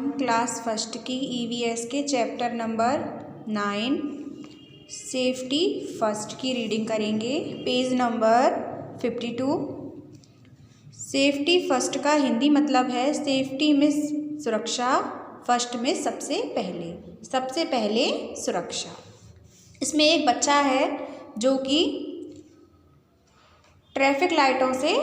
हम class first की EVS के चैप्टर नंबर 9 सेफ्टी फर्स्ट की रीडिंग करेंगे। Page number 52। सेफ्टी फर्स्ट का हिंदी मतलब है सेफ्टी में सुरक्षा, फर्स्ट में सबसे पहले सुरक्षा। इसमें एक बच्चा है जो कि ट्रैफिक लाइटों से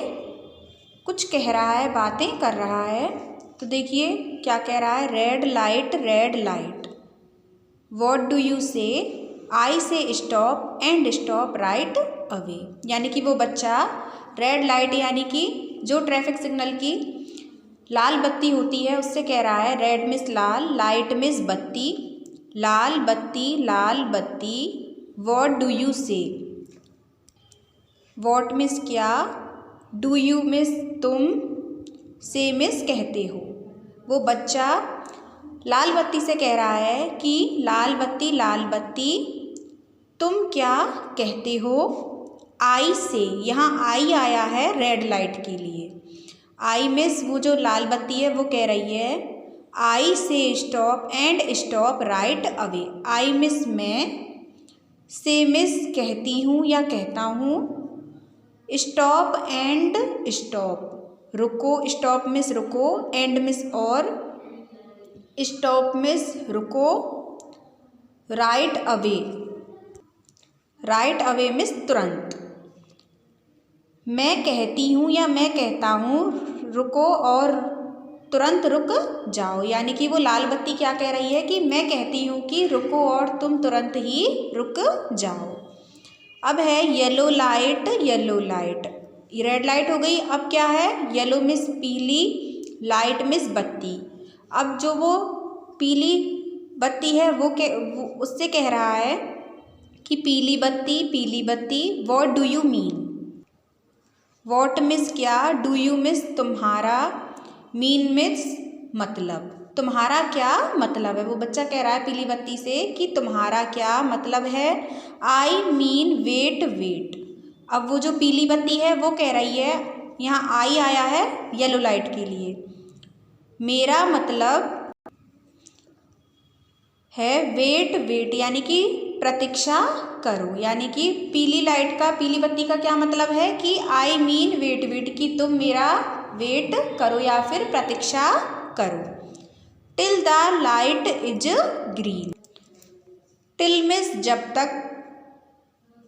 कुछ कह रहा है, बातें कर रहा है। तो देखिए क्या कह रहा है, red light what do you से, आई से stop and stop right away. यानी कि वो बच्चा रेड लाइट यानी कि जो ट्रैफिक सिग्नल की लाल बत्ती होती है उससे कह रहा है, रेड मिस लाल, लाइट मिस बत्ती, लाल बत्ती व्हाट डू यू से, व्हाट मिस क्या, डू यू मिस तुम, से मिस कहते हो। वो बच्चा लाल बत्ती से कह रहा है कि लाल बत्ती तुम क्या कहते हो। आई से, यहाँ आई आया है रेड लाइट के लिए। आई मिस वो जो लाल बत्ती है वो कह रही है, आई से stop and stop right away. I miss मैं, से मिस कहती हूँ या कहता हूँ, स्टॉप एंड स्टॉप रुको, स्टॉप मिस रुको, एंड मिस और, स्टॉप मिस रुको, राइट अवे मिस तुरंत। मैं कहती हूँ या मैं कहता हूँ, रुको और तुरंत रुक जाओ। यानी कि वो लाल बत्ती क्या कह रही है कि मैं कहती हूँ कि रुको और तुम तुरंत ही रुक जाओ। अब है येलो लाइट, ये रेड लाइट हो गई। अब क्या है, येलो मिस पीली, लाइट मिस बत्ती। अब जो वो पीली बत्ती है वो उससे कह रहा है कि पीली बत्ती what do you mean, what miss क्या, डू यू मिस तुम्हारा, मीन मिस मतलब, तुम्हारा क्या मतलब है। वो बच्चा कह रहा है पीली बत्ती से कि तुम्हारा क्या मतलब है। I mean wait. अब वो जो पीली बत्ती है वो कह रही है, यहाँ आई आया है येलो लाइट के लिए, मेरा मतलब है वेट यानी कि प्रतीक्षा करो। यानी कि पीली बत्ती का क्या मतलब है कि आई मीन वेट कि तुम मेरा वेट करो या फिर प्रतीक्षा करो। Till the light is green, till miss जब तक,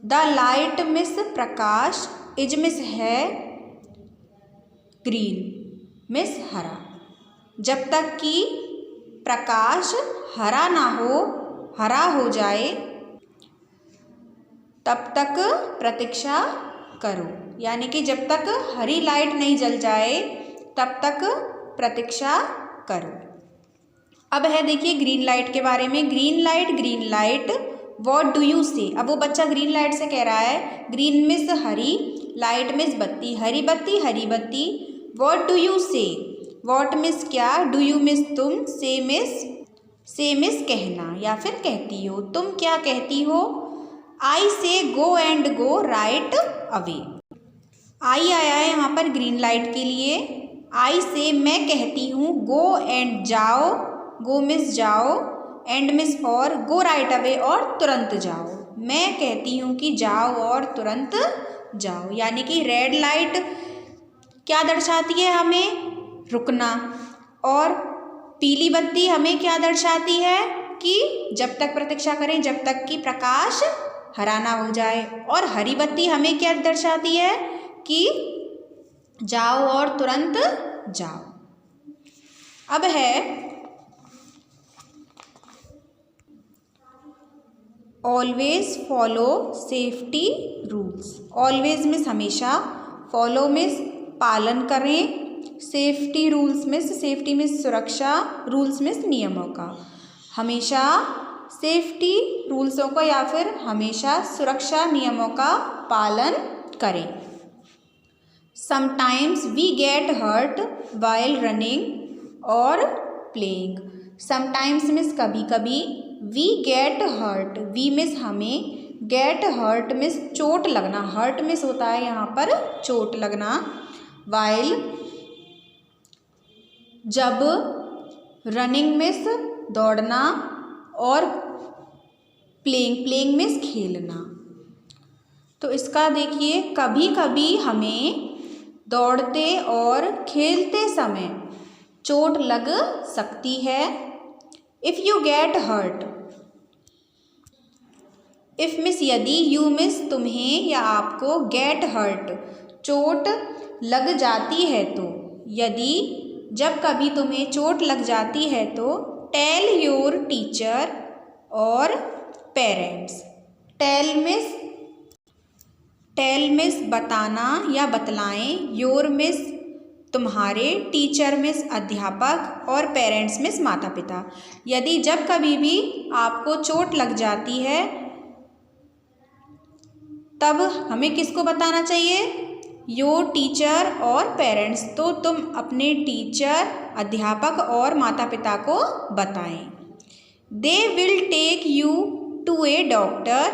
the light miss Prakash, is miss है, ग्रीन मिस हरा। जब तक कि प्रकाश हरा ना हो, हरा हो जाए तब तक प्रतीक्षा करो। यानी कि जब तक हरी लाइट नहीं जल जाए तब तक प्रतीक्षा करो। अब है देखिए ग्रीन लाइट के बारे में, green light what do you से। अब वो बच्चा ग्रीन लाइट से कह रहा है, ग्रीन मिस हरी, लाइट मिस बत्ती, हरी बत्ती व्हाट डू यू से, व्हाट मिस क्या, डू यू मिस तुम, से मिस कहना या फिर कहती हो, तुम क्या कहती हो। I say go and go right away. I आया है यहाँ पर ग्रीन लाइट के लिए। आई से मैं कहती हूँ, गो एंड जाओ, गो मिस जाओ, एंड मिस और, गो राइट अवे और तुरंत जाओ। मैं कहती हूँ कि जाओ और तुरंत जाओ। यानी कि रेड लाइट क्या दर्शाती है, हमें रुकना, और पीली बत्ती हमें क्या दर्शाती है कि जब तक प्रतीक्षा करें जब तक कि प्रकाश हरा ना हो जाए, और हरी बत्ती हमें क्या दर्शाती है कि जाओ और तुरंत जाओ। अब है always follow safety rules. Always miss हमेशा, फॉलो मिस पालन करें, सेफ्टी रूल्स मिस सुरक्षा, रूल्स मिस नियमों का। हमेशा सेफ्टी रूल्सों का या फिर हमेशा सुरक्षा नियमों का पालन करें। Sometimes we get hurt while running और प्लेइंग। समटाइम्स मिस कभी कभी, we get hurt, we means हमें, गेट हर्ट मिस चोट लगना, हर्ट मिस होता है यहाँ पर चोट लगना, वाइल जब, रनिंग मीन्स दौड़ना और प्लेइंग मीन्स खेलना। तो इसका देखिए, कभी कभी हमें दौड़ते और खेलते समय चोट लग सकती है। If you get hurt, if means यदि, यू मिस तुम्हें या आपको, गेट हर्ट चोट लग जाती है तो, यदि जब कभी तुम्हें चोट लग जाती है तो, टेल योर टीचर और पेरेंट्स। टेल मिस बताना या बतलाएं, योर मिस तुम्हारे, टीचर मिस अध्यापक और पेरेंट्स मिस माता पिता। यदि जब कभी भी आपको चोट लग जाती है तब हमें किसको बताना चाहिए? योर टीचर और पेरेंट्स। तो तुम अपने टीचर, अध्यापक और माता पिता को बताएं। They will take you to a doctor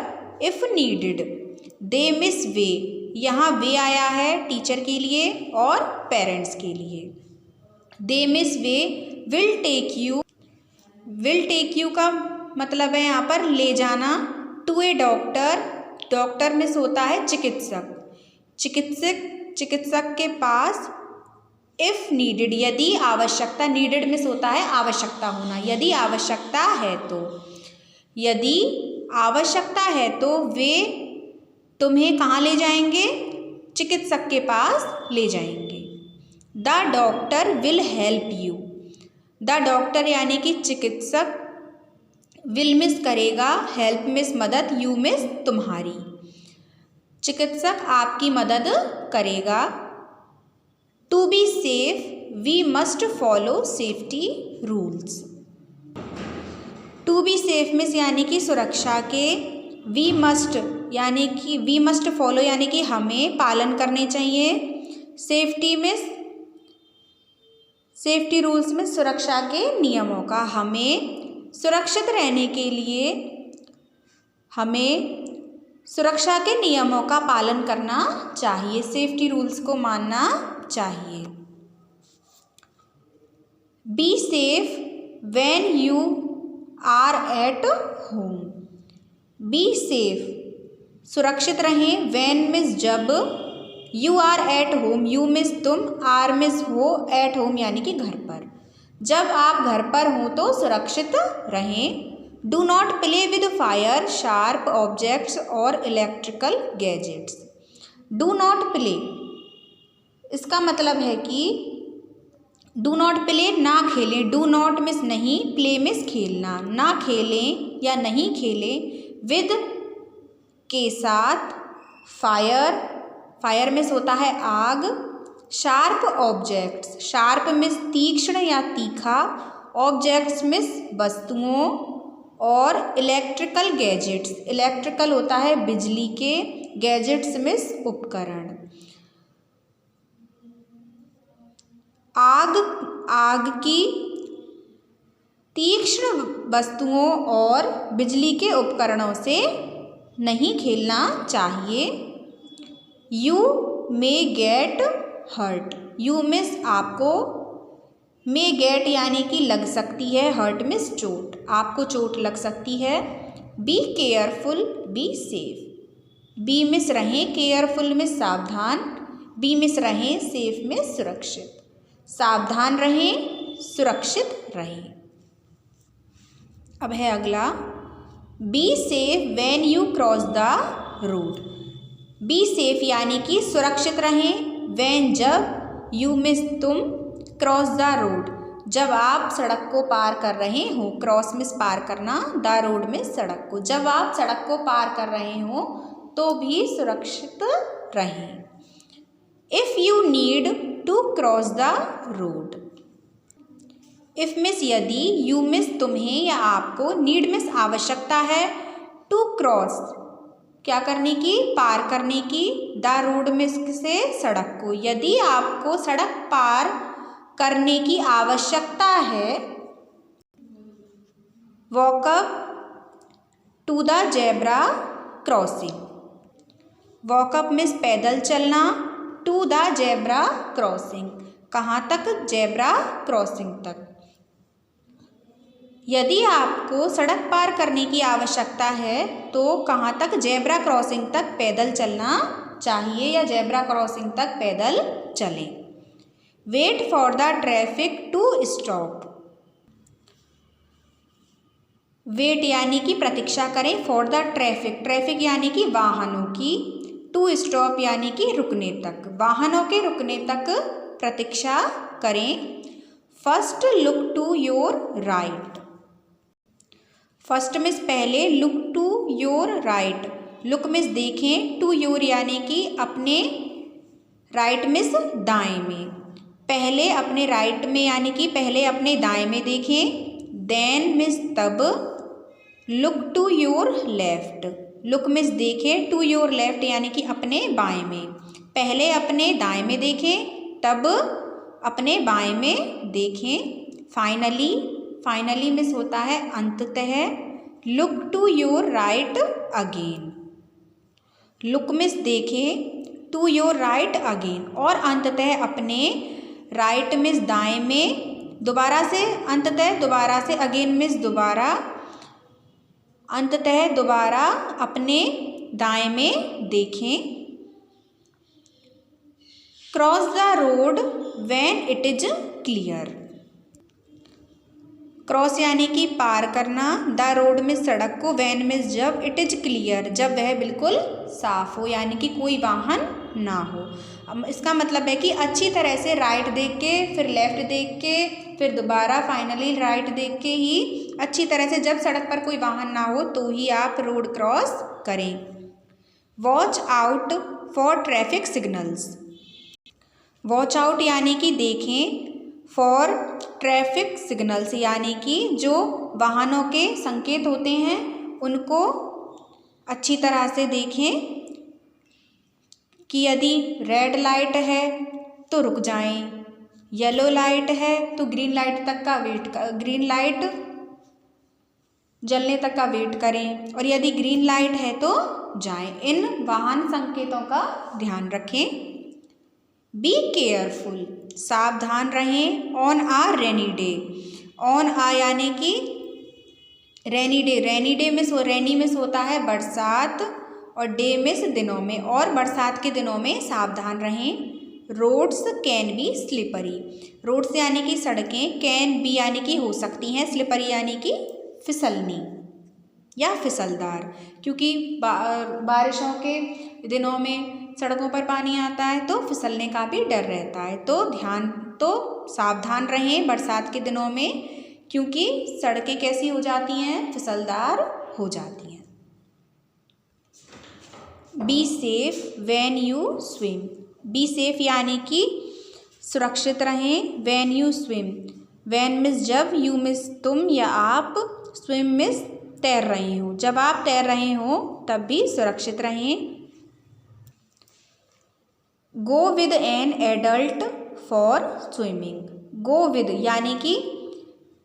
if needed. They means वे, यहाँ वे आया है टीचर के लिए और पेरेंट्स के लिए। दे मीन्स वे, विल टेक यू का मतलब है यहाँ पर ले जाना, टू ए डॉक्टर मीन्स होता है चिकित्सक के पास, इफ़ नीडेड यदि आवश्यकता, नीडेड मीन्स होता है आवश्यकता होना, यदि आवश्यकता है तो, यदि आवश्यकता है तो वे तुम्हें कहाँ ले जाएंगे? चिकित्सक के पास ले जाएंगे। The doctor will help you, the doctor यानी कि चिकित्सक, विल मिस करेगा, हेल्प मिस मदद, यू मिस तुम्हारी, चिकित्सक आपकी मदद करेगा। To be safe we must follow safety rules. To be safe means यानी कि सुरक्षा के, वी मस्ट फॉलो यानी कि हमें पालन करने चाहिए, सेफ्टी मिस सेफ्टी रूल्स में सुरक्षा के नियमों का, हमें सुरक्षित रहने के लिए हमें सुरक्षा के नियमों का पालन करना चाहिए, सेफ्टी रूल्स को मानना चाहिए। Be safe when you are at home. Be safe सुरक्षित रहें, व्हेन मिस जब, you are at home, you means तुम, आर मिस हो, एट होम यानी कि घर पर। जब आप घर पर हों तो सुरक्षित रहें। Do not play with fire, sharp objects और electrical gadgets. Do not play, इसका मतलब है कि डू नॉट प्ले ना खेलें, डू नॉट मिस नहीं, प्ले मिस खेलना, ना खेलें या नहीं खेलें, विद के साथ, फायर मिस होता है आग, शार्प ऑब्जेक्ट्स, शार्प मिस तीक्ष्ण या तीखा, ऑब्जेक्ट्स मिस वस्तुओं, और इलेक्ट्रिकल गैजेट्स, इलेक्ट्रिकल होता है बिजली के, गैजेट्स मिस उपकरण। आग की तीक्ष्ण वस्तुओं और बिजली के उपकरणों से नहीं खेलना चाहिए। You may get hurt, you means आपको, मे गेट यानी कि लग सकती है, हर्ट मिस चोट, आपको चोट लग सकती है। Be careful be safe, be means रहें, केयरफुल मिस सावधान, बी मिस रहें, सेफ मिस सुरक्षित, सावधान रहें, सुरक्षित रहें। अब है अगला, be safe when you cross the road. Be safe यानी कि सुरक्षित रहें, व्हेन जब, यू मिस तुम, क्रॉस द रोड जब आप सड़क को पार कर रहे हो, क्रॉस मिस पार करना, द रोड में सड़क को, जब आप सड़क को पार कर रहे हो तो भी सुरक्षित रहें। If you need to cross the road, if means यदि, यू मिस तुम्हें या आपको, नीड मिस आवश्यकता है, टू क्रॉस क्या करने की, पार करने की, द रोड मिस से सड़क को, यदि आपको सड़क पार करने की आवश्यकता है। Walk up to the zebra crossing, walk up means पैदल चलना, टू द जेब्रा क्रॉसिंग कहाँ तक, जेब्रा क्रॉसिंग तक। यदि आपको सड़क पार करने की आवश्यकता है तो कहाँ तक, जेब्रा क्रॉसिंग तक पैदल चलना चाहिए या जेब्रा क्रॉसिंग तक पैदल चलें। Wait for the traffic to stop. Wait यानी कि प्रतीक्षा करें, फॉर द ट्रैफिक, ट्रैफिक यानी कि वाहनों की, टू स्टॉप यानी कि रुकने तक, वाहनों के रुकने तक प्रतीक्षा करें। First look to your right. First means पहले, look to your right, look means देखें, टू योर यानी कि अपने, राइट मीन्स दाएं में, पहले अपने राइट में यानी कि पहले अपने दाएं में देखें। देन मीन्स तब, look to your left, look means देखें, टू योर लेफ्ट यानी कि अपने बाएं में, पहले अपने दाएं में देखें तब अपने बाएं में देखें। फाइनली, फाइनली मीन्स होता है अंततः। Look to your right again, look means देखें, टू योर राइट अगेन, और अंततः अपने, राइट मीन्स दाएं में, दोबारा से अंततः, दोबारा से अगेन मीन्स दोबारा, अंततः दोबारा अपने दाएं में देखें। Cross the road when it is clear. Cross यानी कि पार करना, द रोड में सड़क को, व्हेन में जब, इट इज क्लियर जब वह बिल्कुल साफ हो यानी कि कोई वाहन ना हो। इसका मतलब है कि अच्छी तरह से राइट देख के, फिर लेफ्ट देख के, फिर दोबारा फाइनली राइट देख के ही अच्छी तरह से, जब सड़क पर कोई वाहन ना हो तो ही आप रोड क्रॉस करें। Watch out for traffic signals. Watch out यानी कि देखें, फॉर ट्रैफिक सिग्नल्स यानी कि जो वाहनों के संकेत होते हैं उनको अच्छी तरह से देखें कि यदि रेड लाइट है तो रुक जाएं, येलो लाइट है तो ग्रीन लाइट तक का वेट, ग्रीन लाइट जलने तक का वेट करें, और यदि ग्रीन लाइट है तो जाएं। इन वाहन संकेतों का ध्यान रखें। बी केयरफुल, सावधान रहें। On a rainy day, on a यानी कि रेनी डे, रेनी डे में रेनी में होता है बरसात, और डे में दिनों में, और बरसात के दिनों में सावधान रहें। Roads can be slippery, roads यानी कि सड़कें, कैन बी यानी कि हो सकती हैं, स्लिपरी यानी कि फिसलनी या फिसलदार, क्योंकि बारिशों के दिनों में सड़कों पर पानी आता है तो फिसलने का भी डर रहता है। तो सावधान रहें बरसात के दिनों में, क्योंकि सड़कें कैसी हो जाती हैं, फिसलदार हो जाती हैं। B safe when you swim, B safe यानी कि सुरक्षित रहें। When you swim, when means जब, यू मीन्स तुम या आप, स्विम मीन्स तैर रहे हो, जब आप तैर रहे हो तब भी सुरक्षित रहें। Go with an adult for swimming, go with यानी कि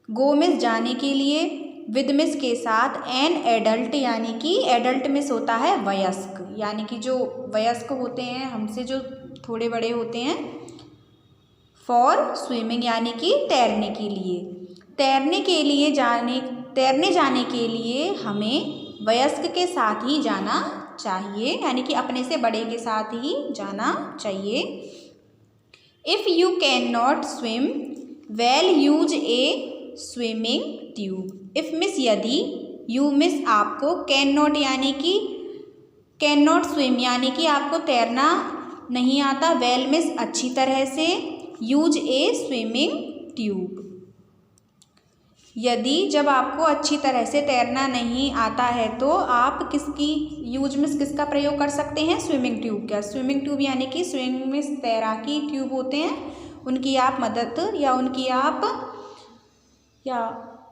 गो मीन्स जाने के लिए, विद मीन्स के साथ, एन एडल्ट यानी कि एडल्ट मीन्स होता है वयस्क, यानी कि जो वयस्क होते हैं, हमसे जो थोड़े बड़े होते हैं। फॉर स्विमिंग यानी कि तैरने के लिए, तैरने जाने के लिए हमें वयस्क के साथ ही जाना चाहिए, यानी कि अपने से बड़े के साथ ही जाना चाहिए। If you can not swim well use A swimming tube, if means यदि, यू मिस आपको, कैन नॉट यानी कि कैन नॉट स्विम यानी कि आपको तैरना नहीं आता, वेल मिस अच्छी तरह से, यूज ए स्विमिंग ट्यूब, यदि जब आपको अच्छी तरह से तैरना नहीं आता है तो आप किसकी, यूज में किसका प्रयोग कर सकते हैं, स्विमिंग ट्यूब का। स्विमिंग ट्यूब यानी कि स्विमिंग में तैराकी ट्यूब होते हैं, उनकी आप मदद या उनकी आप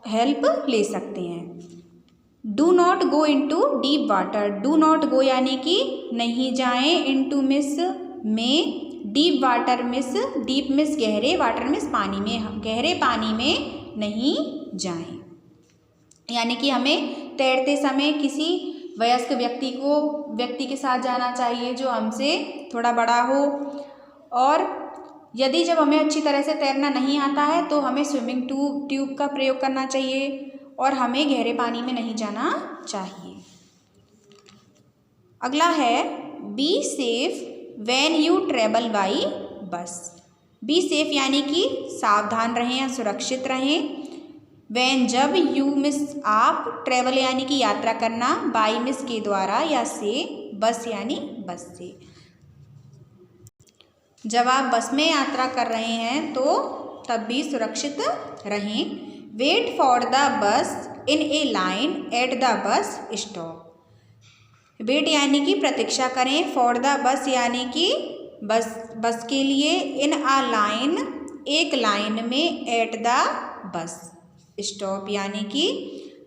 हेल्प ले सकते हैं। Do not go into deep water, do not go यानी कि नहीं जाएं, इनटू मिस में, deep water miss, deep miss गहरे, वाटर मिस पानी में, गहरे पानी में नहीं जाएं, यानी कि हमें तैरते समय किसी वयस्क व्यक्ति के साथ जाना चाहिए जो हमसे थोड़ा बड़ा हो, और यदि जब हमें अच्छी तरह से तैरना नहीं आता है तो हमें स्विमिंग ट्यूब का प्रयोग करना चाहिए, और हमें गहरे पानी में नहीं जाना चाहिए। अगला है B safe when you travel by bus. B safe यानी कि सावधान रहें या सुरक्षित रहें। व्हेन जब, यू मिस आप, ट्रेवल यानी कि यात्रा करना, बाई मिस के द्वारा या से, बस यानी बस से। जब आप बस में यात्रा कर रहे हैं तो तब भी सुरक्षित रहें। Wait for the bus in a line at the bus stop. Wait यानी कि प्रतीक्षा करें, फॉर द बस यानी कि बस के लिए, इन अ लाइन एक लाइन में, एट द बस स्टॉप यानी कि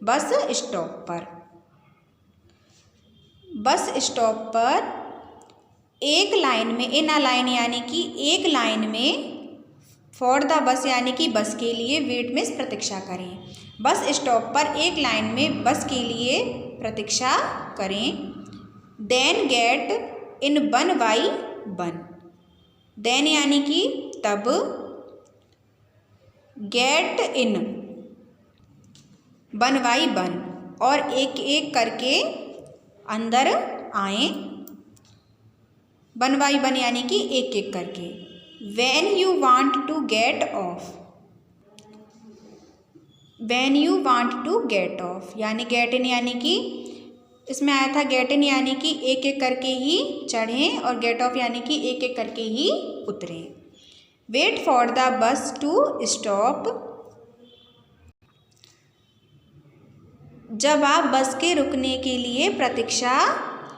बस स्टॉप पर। बस स्टॉप पर एक लाइन में, इन अ लाइन यानी कि एक लाइन में, फॉर द बस यानी कि बस के लिए, वेट मीन्स प्रतीक्षा करें। बस स्टॉप पर एक लाइन में बस के लिए प्रतीक्षा करें। Then get in one by one. Then यानी कि तब, get in one by one और एक एक करके अंदर आएं। वन बाई वन यानी कि एक एक करके। When you want to get off. When you want to get off यानी गेट इन यानी कि इसमें आया था गेट इन यानी कि एक एक करके ही चढ़ें और गेट ऑफ यानी कि एक एक करके ही उतरें। Wait for the bus to stop. जब आप बस के रुकने के लिए प्रतीक्षा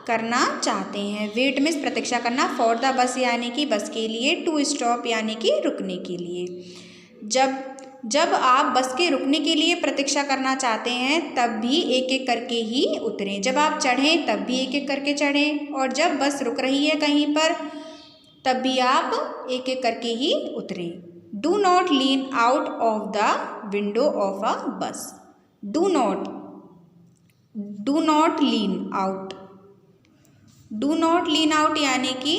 करना चाहते हैं। वेट मीन्स प्रतीक्षा करना, फॉर द बस यानी कि बस के लिए, टू स्टॉप यानी कि रुकने के लिए। जब आप बस के रुकने के लिए प्रतीक्षा करना चाहते हैं तब भी एक एक करके ही उतरें। जब आप चढ़ें तब भी एक एक करके चढ़ें और जब बस रुक रही है कहीं पर तब भी आप एक एक करके ही उतरें। Do not lean out of the window of a bus. Do not lean out. Do not lean out यानी कि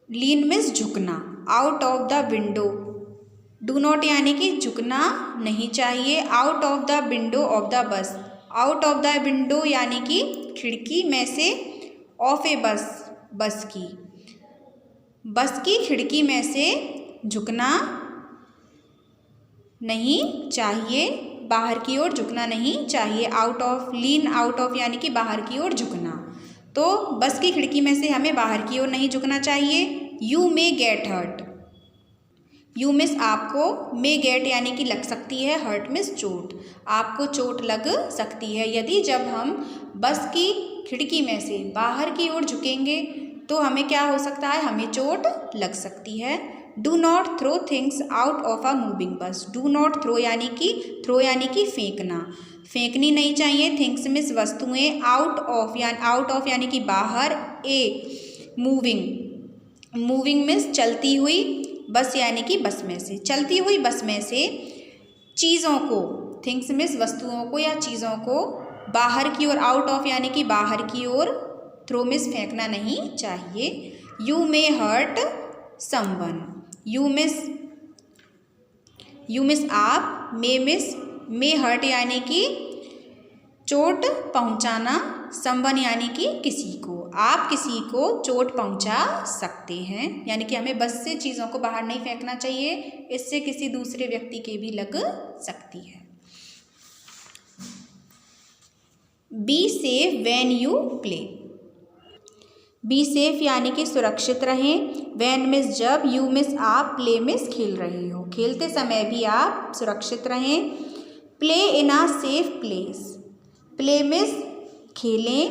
लीन मीन्स झुकना, out of the window. Do not यानी कि झुकना नहीं चाहिए, out of the window of the bus. Out of the window यानी कि खिड़की में से, ऑफ ए बस की खिड़की में से झुकना नहीं चाहिए, बाहर की ओर झुकना नहीं चाहिए। Out of, lean out of यानी कि बाहर की ओर झुकना। तो बस की खिड़की में से हमें बाहर की ओर नहीं झुकना चाहिए। You may get hurt. You means आपको, मे गेट यानी कि लग सकती है, हर्ट मिस चोट, आपको चोट लग सकती है। यदि जब हम बस की खिड़की में से बाहर की ओर झुकेंगे तो हमें क्या हो सकता है, हमें चोट लग सकती है। Do not throw things out of a moving bus. Do not throw यानी कि फेंकना, फेंकनी नहीं चाहिए। थिंग्स मिस वस्तुएं, आउट ऑफ यानी कि बाहर, ए मूविंग मिस चलती हुई, बस यानी कि बस में से, चलती हुई बस में से चीज़ों को, थिंग्स मिस वस्तुओं को या चीज़ों को बाहर की ओर, आउट ऑफ यानी कि बाहर की ओर, थ्रो मिस फेंकना नहीं चाहिए। You may hurt someone. You means आप, मे हर्ट यानी कि चोट पहुंचाना, समवन यानी कि किसी को, आप किसी को चोट पहुंचा सकते हैं। यानी कि हमें बस से चीज़ों को बाहर नहीं फेंकना चाहिए, इससे किसी दूसरे व्यक्ति के भी लग सकती है। B safe when you play. B safe यानी कि सुरक्षित रहें। व्हेन मिस जब, यू मिस आप, प्ले मिस खेल रहे हो, खेलते समय भी आप सुरक्षित रहें। Play in a safe place. Play miss खेलें,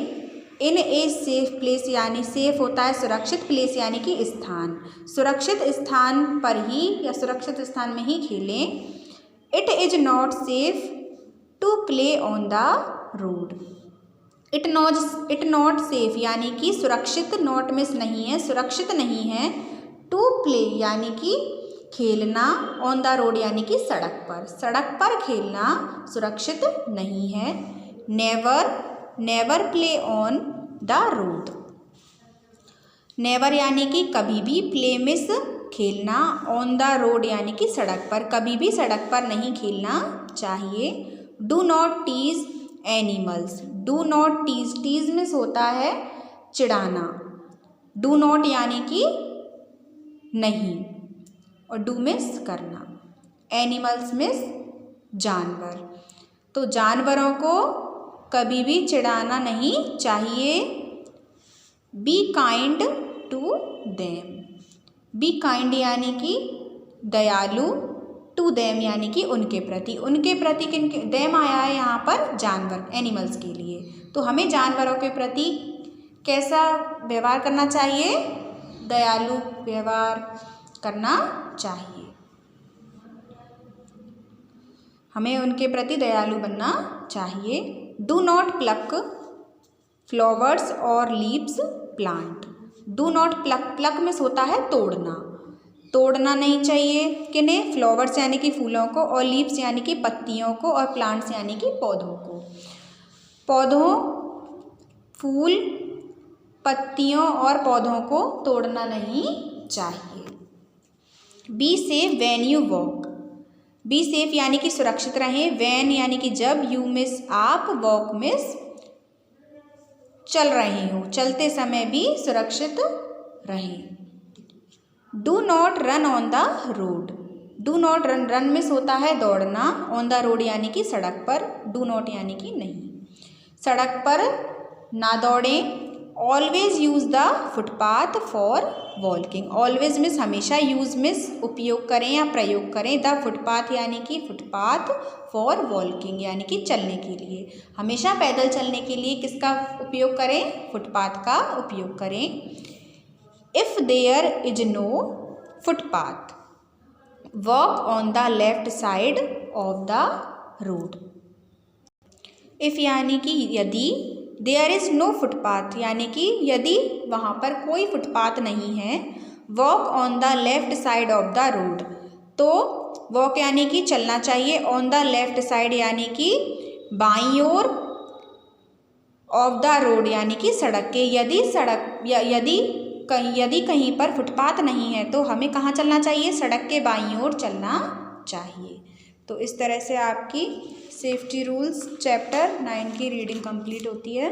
इन ए सेफ प्लेस यानी सेफ होता है सुरक्षित, प्लेस यानी कि स्थान, सुरक्षित स्थान पर ही या सुरक्षित स्थान में ही खेलें। It is not safe to play on the road. It not safe यानी कि सुरक्षित, नॉट मिस नहीं है, सुरक्षित नहीं है। टू प्ले यानी कि खेलना, ऑन द रोड यानी कि सड़क पर खेलना सुरक्षित नहीं है। Never play on the road. Never यानी कि कभी भी, प्ले मिस खेलना ऑन द रोड यानी कि सड़क पर, कभी भी सड़क पर नहीं खेलना चाहिए। Do not tease animals, do not tease, tease means होता है चिढ़ाना, डू नॉट यानी कि नहीं और डू मीन्स करना, एनिमल्स मीन्स जानवर, तो जानवरों को कभी भी चिढ़ाना नहीं चाहिए। Be kind to them, be kind यानी कि दयालु, टू देम यानी कि उनके प्रति, उनके प्रति किनके, देम आया है यहाँ पर जानवर एनिमल्स के लिए, तो हमें जानवरों के प्रति कैसा व्यवहार करना चाहिए, दयालु व्यवहार करना चाहिए, हमें उनके प्रति दयालु बनना चाहिए। डू नॉट प्लक फ्लावर्स और leaves plant, do not pluck, pluck में होता है तोड़ना, तोड़ना नहीं चाहिए किन्हें, फ्लावर्स यानी कि फूलों को, और लीव्स यानी कि पत्तियों को, और प्लांट्स यानी कि पौधों को, पौधों, फूल, पत्तियों और पौधों को तोड़ना नहीं चाहिए। Be safe when you walk, B safe यानी कि सुरक्षित रहें, व्हेन यानी कि जब, यू मिस आप, वॉक मिस चल रहे हो, चलते समय भी सुरक्षित रहें। Do not run on the road, do not run, run miss होता है दौड़ना, ऑन द रोड यानी कि सड़क पर, डू नॉट यानी कि नहीं, सड़क पर ना दौड़ें। Always use the footpath for walking, always miss हमेशा, यूज़ मिस उपयोग करें या प्रयोग करें, द फुटपाथ यानी कि फुटपाथ, फॉर वॉकिंग यानी कि चलने के लिए, हमेशा पैदल चलने के लिए किसका उपयोग करें, फुटपाथ का उपयोग करें। If there is no footpath walk on the left side of the road, if यानी कि यदि, देयर इज़ नो फुटपाथ यानी कि यदि वहाँ पर कोई फुटपाथ नहीं है, walk on the left side of the road, तो वॉक यानी कि चलना चाहिए, ऑन द लेफ्ट साइड यानी कि बाईं ओर, ऑफ द रोड यानी कि सड़क के, यदि सड़क यदि कहीं पर फुटपाथ नहीं है तो हमें कहाँ चलना चाहिए, सड़क के बाईं ओर चलना चाहिए। तो इस तरह से आपकी सेफ्टी रूल्स चैप्टर 9 की रीडिंग कंप्लीट होती है।